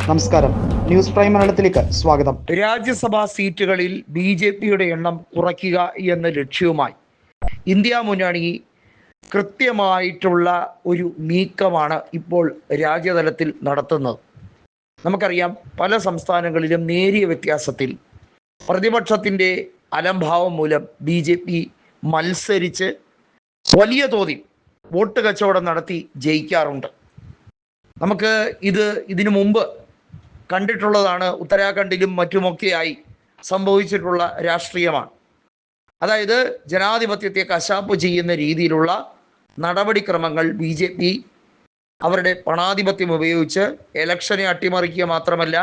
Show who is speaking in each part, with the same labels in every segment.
Speaker 1: നമസ്കാരം, news prime മലയാളത്തിലേക്ക് സ്വാഗതം.
Speaker 2: രാജ്യസഭാ സീറ്റുകളിൽ BJPയുടെ എണ്ണം കുറയ്ക്കുക എന്ന ലക്ഷ്യവുമായി ഇന്ത്യ മുന്നണി കൃത്യമായിട്ടുള്ള ഒരു നീക്കമാണ് ഇപ്പോൾ രാജ്യതലത്തിൽ നടത്തുന്നത്. നമുക്കറിയാം, പല സംസ്ഥാനങ്ങളിലും നേരിയ വ്യത്യാസത്തിൽ പ്രതിപക്ഷത്തിൻ്റെ അലംഭാവം മൂലം BJP മത്സരിച്ച് വലിയ തോതിൽ വോട്ട് കച്ചവടം നടത്തി ജയിക്കാറുണ്ട്. നമുക്ക് ഇതിനു മുമ്പ് കണ്ടിട്ടുള്ളതാണ്. ഉത്തരാഖണ്ഡിലും മറ്റുമൊക്കെയായി സംഭവിച്ചിട്ടുള്ള രാഷ്ട്രീയമാണ്. അതായത് ജനാധിപത്യത്തെ കശാപ്പ് ചെയ്യുന്ന രീതിയിലുള്ള നടപടിക്രമങ്ങൾ BJP അവരുടെ പണാധിപത്യം ഉപയോഗിച്ച് ഇലക്ഷനെ അട്ടിമറിക്കുക മാത്രമല്ല,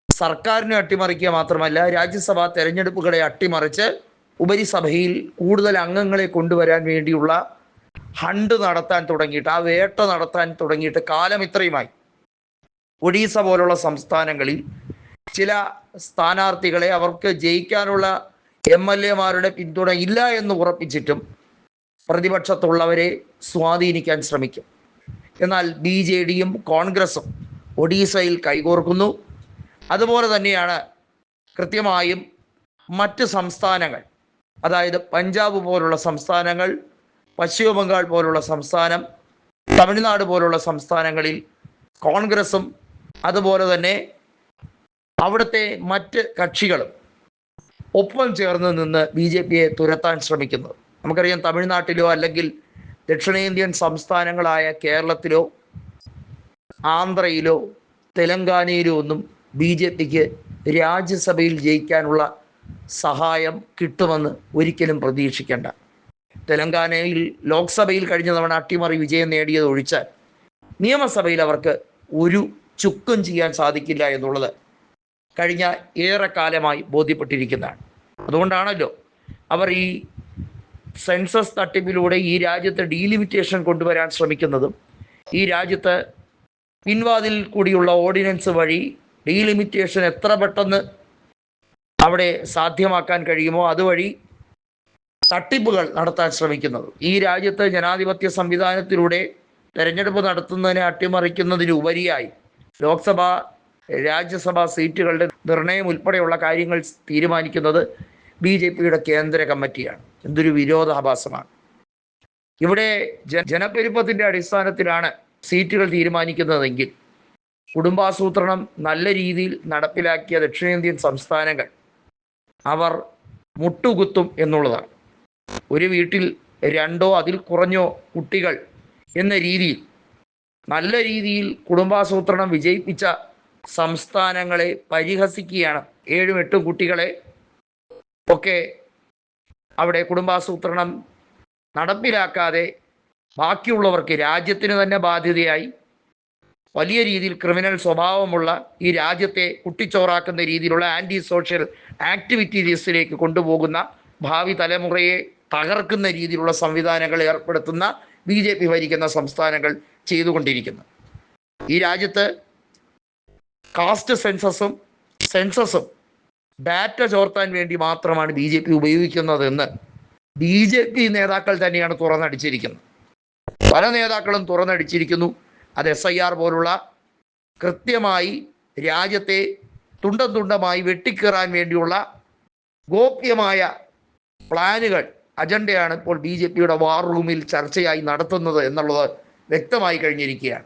Speaker 2: സർക്കാരിനെ അട്ടിമറിക്കുക മാത്രമല്ല, രാജ്യസഭാ തെരഞ്ഞെടുപ്പുകളെ അട്ടിമറിച്ച് ഉപരിസഭയിൽ കൂടുതൽ അംഗങ്ങളെ കൊണ്ടുവരാൻ വേണ്ടിയുള്ള ഹണ്ട് നടത്താൻ തുടങ്ങിയിട്ട്, ആ വേട്ട നടത്താൻ തുടങ്ങിയിട്ട് കാലം ഇത്രയുമായി. ഒഡീസ പോലുള്ള സംസ്ഥാനങ്ങളിൽ ചില സ്ഥാനാർത്ഥികളെ അവർക്ക് ജയിക്കാനുള്ള MLA-മാരുടെ പിന്തുണ ഇല്ല എന്ന് ഉറപ്പിച്ചിട്ടും പ്രതിപക്ഷത്തുള്ളവരെ സ്വാധീനിക്കാൻ ശ്രമിക്കും. എന്നാൽ BJD-യും കോൺഗ്രസും ഒഡീസയിൽ കൈകോർക്കുന്നു. അതുപോലെ തന്നെയാണ് കൃത്യമായും മറ്റ് സംസ്ഥാനങ്ങൾ, അതായത് പഞ്ചാബ് പോലുള്ള സംസ്ഥാനങ്ങൾ, പശ്ചിമ ബംഗാൾ പോലുള്ള സംസ്ഥാനം, തമിഴ്നാട് പോലുള്ള സംസ്ഥാനങ്ങളിൽ കോൺഗ്രസും അതുപോലെ തന്നെ അവിടുത്തെ മറ്റ് കക്ഷികളും ഒപ്പം ചേർന്ന് നിന്ന് BJPയെ തുരത്താൻ ശ്രമിക്കുന്നത്. നമുക്കറിയാം, തമിഴ്നാട്ടിലോ അല്ലെങ്കിൽ ദക്ഷിണേന്ത്യൻ സംസ്ഥാനങ്ങളായ കേരളത്തിലോ ആന്ധ്രയിലോ തെലങ്കാനയിലോ ഒന്നും BJPക്ക് രാജ്യസഭയിൽ ജയിക്കാനുള്ള സഹായം കിട്ടുമെന്ന് ഒരിക്കലും പ്രതീക്ഷിക്കേണ്ട. തെലങ്കാനയിൽ ലോക്സഭയിൽ കഴിഞ്ഞ തവണ അട്ടിമറി വിജയം നേടിയത് ഒഴിച്ചാൽ നിയമസഭയിൽ അവർക്ക് ഒരു ചുക്കും ചെയ്യാൻ സാധിക്കില്ല എന്നുള്ളത് കഴിഞ്ഞ ഏറെക്കാലമായി ബോധ്യപ്പെട്ടിരിക്കുന്നതാണ്. അതുകൊണ്ടാണല്ലോ അവർ ഈ സെൻസസ് തട്ടിപ്പിലൂടെ ഈ രാജ്യത്ത് ഡീലിമിറ്റേഷൻ കൊണ്ടുവരാൻ ശ്രമിക്കുന്നതും, ഈ രാജ്യത്ത് പിൻവാതിൽ കൂടിയുള്ള ഓർഡിനൻസ് വഴി ഡീലിമിറ്റേഷൻ എത്ര പെട്ടെന്ന് അവിടെ സാധ്യമാക്കാൻ കഴിയുമോ അതുവഴി തട്ടിപ്പുകൾ നടത്താൻ ശ്രമിക്കുന്നത്. ഈ രാജ്യത്ത് ജനാധിപത്യ സംവിധാനത്തിലൂടെ തെരഞ്ഞെടുപ്പ് നടത്തുന്നതിനെ അട്ടിമറിക്കുന്നതിനുപരിയായി ലോക്സഭ രാജ്യസഭാ സീറ്റുകളുടെ നിർണയം ഉൾപ്പെടെയുള്ള കാര്യങ്ങൾ തീരുമാനിക്കുന്നത് BJPയുടെ കേന്ദ്ര കമ്മിറ്റിയാണ്. എന്തൊരു വിരോധാഭാസമാണ്! ഇവിടെ ജനപ്പെരുപ്പത്തിൻ്റെ അടിസ്ഥാനത്തിലാണ് സീറ്റുകൾ തീരുമാനിക്കുന്നതെങ്കിൽ കുടുംബാസൂത്രണം നല്ല രീതിയിൽ നടപ്പിലാക്കിയ ദക്ഷിണേന്ത്യൻ സംസ്ഥാനങ്ങൾ അവർ മുട്ടുകുത്തും എന്നുള്ളതാണ്. ഒരു വീട്ടിൽ 2 അതിൽ കുറഞ്ഞോ കുട്ടികൾ എന്ന രീതിയിൽ നല്ല രീതിയിൽ കുടുംബാസൂത്രണം വിജയിപ്പിച്ച സംസ്ഥാനങ്ങളെ പരിഹസിക്കുകയാണ്. 7-8 കുട്ടികളെ ഒക്കെ അവിടെ കുടുംബാസൂത്രണം നടപ്പിലാക്കാതെ ബാക്കിയുള്ളവർക്ക്, രാജ്യത്തിന് തന്നെ ബാധ്യതയായി വലിയ രീതിയിൽ ക്രിമിനൽ സ്വഭാവമുള്ള ഈ രാജ്യത്തെ കുട്ടിച്ചോറാക്കുന്ന രീതിയിലുള്ള ആൻറ്റി സോഷ്യൽ ആക്ടിവിറ്റീസിലേക്ക് കൊണ്ടുപോകുന്ന, ഭാവി തലമുറയെ തകർക്കുന്ന രീതിയിലുള്ള സംവിധാനങ്ങൾ ഏർപ്പെടുത്തുന്ന BJP ഭരിക്കുന്ന സംസ്ഥാനങ്ങൾ ചെയ്തുകൊണ്ടിരിക്കുന്നു. ഈ രാജ്യത്ത് കാസ്റ്റ് സെൻസസും ഡാറ്റ ചോർത്താൻ വേണ്ടി മാത്രമാണ് BJP ഉപയോഗിക്കുന്നതെന്ന് BJP നേതാക്കൾ തന്നെയാണ് തുറന്നടിച്ചിരിക്കുന്നത്. പല നേതാക്കളും തുറന്നടിച്ചിരിക്കുന്നു. അത് SIR പോലുള്ള കൃത്യമായി രാജ്യത്തെ തുണ്ടം തുണ്ടമായി വെട്ടിക്കീറാൻ വേണ്ടിയുള്ള ഗോപ്യമായ പ്ലാനുകൾ, അജണ്ടയാണ് ഇപ്പോൾ BJPയുടെ വാർ റൂമിൽ ചർച്ചയായി നടത്തുന്നത് എന്നുള്ളത് വ്യക്തമായി കഴിഞ്ഞിരിക്കുകയാണ്.